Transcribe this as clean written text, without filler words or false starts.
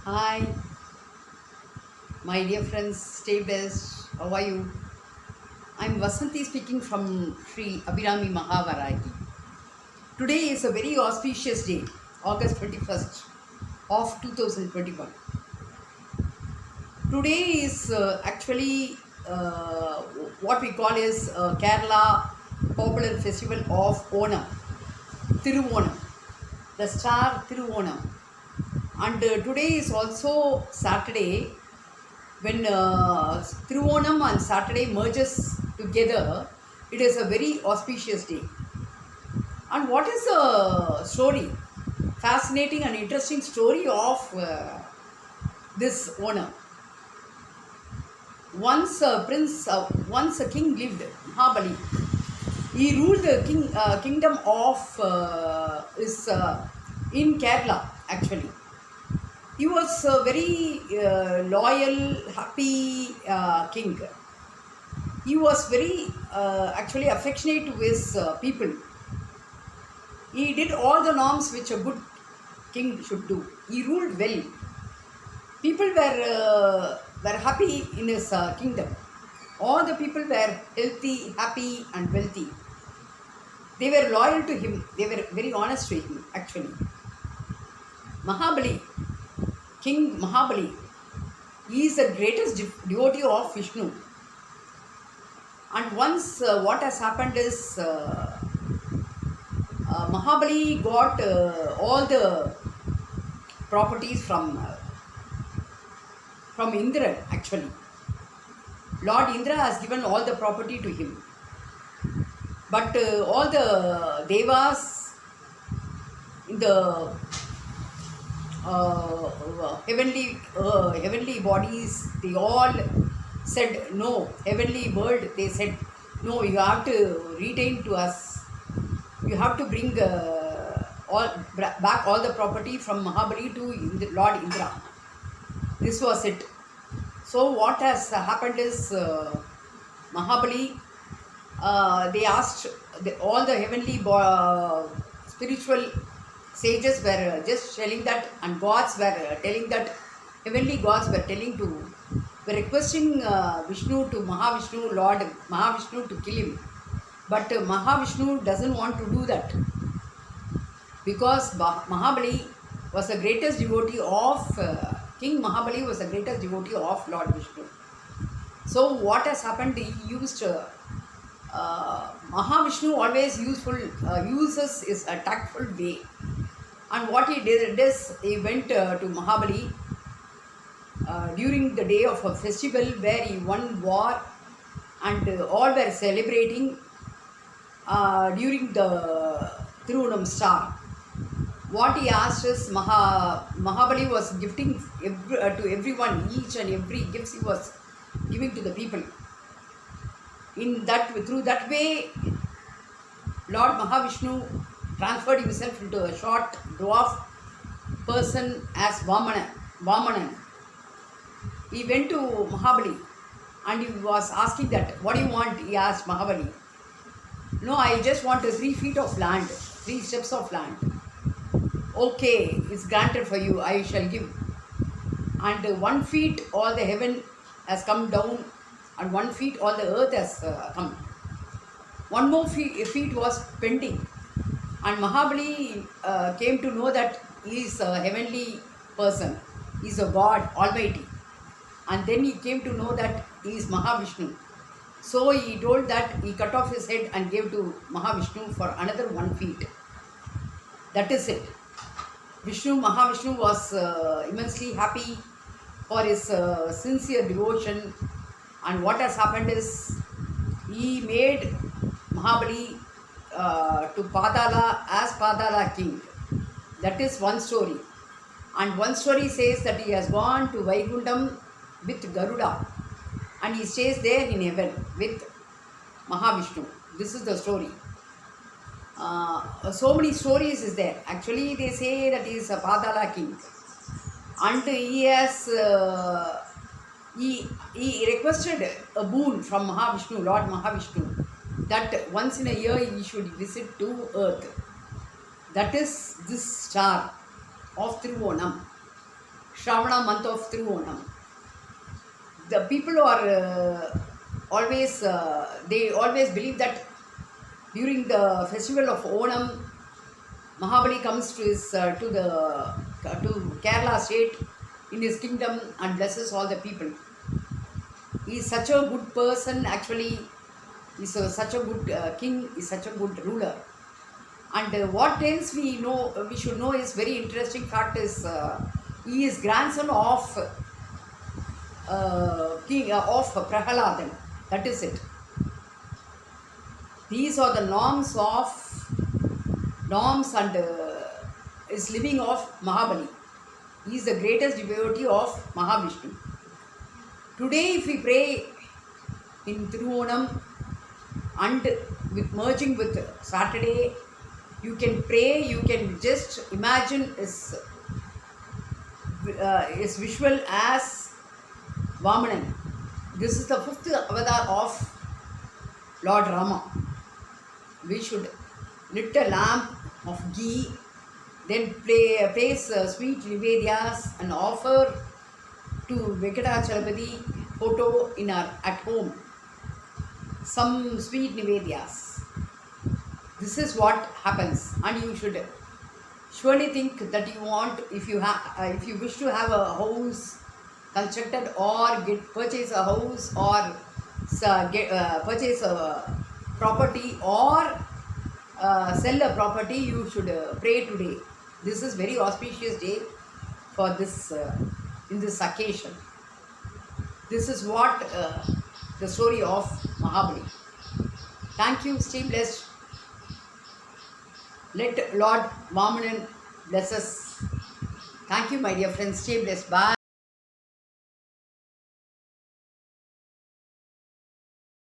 Hi, my dear friends, stay blessed. How are you? I'm Vasanti speaking from Sri Abhirami Mahavaragi. Today is a very auspicious day, August 21st of 2021. Today is actually what we call is Kerala popular festival of Onam, Thiruvonam, the star Thiruvonam. And today is also Saturday. When Thiruvonam and Saturday merges together, it is a very auspicious day. And what is the story? Fascinating and interesting story of this Onam. Once a king lived, Mahabali. He ruled the kingdom of in Kerala actually. He was a very loyal, happy king. He was very actually affectionate to his people. He did all the norms which a good king should do. He ruled well. People were happy in his kingdom. All the people were healthy, happy, and wealthy. They were loyal to him. They were very honest to him, actually. Mahabali, King Mahabali, he is the greatest devotee of Vishnu. And once what has happened is Mahabali got all the properties from Indra actually. Lord Indra has given all the property to him. But all the devas in the heavenly bodies, they all said no. Heavenly world, they said no, you have to retain to us. You have to bring back all the property from Mahabali to Lord Indra. This was it. So what has happened is Mahabali, they asked all the heavenly spiritual sages were just telling that, and gods were telling that, heavenly gods were requesting Vishnu to Mahavishnu, Lord Mahavishnu to kill him. But Mahavishnu doesn't want to do that because Mahabali was the greatest devotee of King Mahabali was the greatest devotee of Lord Vishnu. So what has happened? He used Mahavishnu always uses is a tactful way. And what he did is he went to Mahabali during the day of a festival where he won war, and all were celebrating during the Thiruvonam star. What he asked is Mahabali was gifting to everyone, each and every gifts he was giving to the people. Through that way, Lord Mahavishnu transferred himself into a short dwarf person as Vamanan. He went to Mahabali and he was asking that, what do you want? He asked Mahabali. No, I just want 3 feet of land, 3 steps of land. Okay, it's granted for you, I shall give. And 1 feet all the heaven has come down, and 1 feet all the earth has come. 1 more feet was pending. And Mahabali came to know that he is a heavenly person. He is a God Almighty. And then he came to know that he is Mahavishnu. So he told that he cut off his head and gave to Mahavishnu for another 1 feet. That is it. Mahavishnu was immensely happy for his sincere devotion. And what has happened is he made Mahabali to Padala as Padala king. That is one story. And one story says that he has gone to Vaikundam with Garuda, and he stays there in heaven with Mahavishnu. This is the story. So many stories is there. Actually, they say that he is a Padala king, and he has he requested a boon from Mahavishnu, Lord Mahavishnu, that once in a year he should visit to earth. That is this star of Thiruvonam. Shravana month of Thiruvonam. The people are always, they always believe that during the festival of Onam, Mahabali comes to his to Kerala state in his kingdom and blesses all the people. He is such a good person. Actually, he's such a good king. He's such a good ruler. And what else we know, we should know is very interesting fact is he is grandson of king of Prahaladan. That is it. These are the norms and is living of Mahabali. He is the greatest devotee of Mahavishnu. Today, if we pray in Thiruvonam and with merging with Saturday, you can pray, you can just imagine is visual as Vamanan. This is the 5th avatar of Lord Rama. We should lit a lamp of ghee, then place sweet nivedyas and offer to Venkatachalapati photo at home some sweet nivedyas. This is what happens, and you should surely think that you want, if you wish to have a house constructed or purchase a house or purchase a property or sell a property, you should pray today. This is very auspicious day for this in this occasion. This is what the story of Mahabali. Thank you. Stay blessed. Let Lord Vamanan bless us. Thank you, my dear friends. Stay blessed. Bye.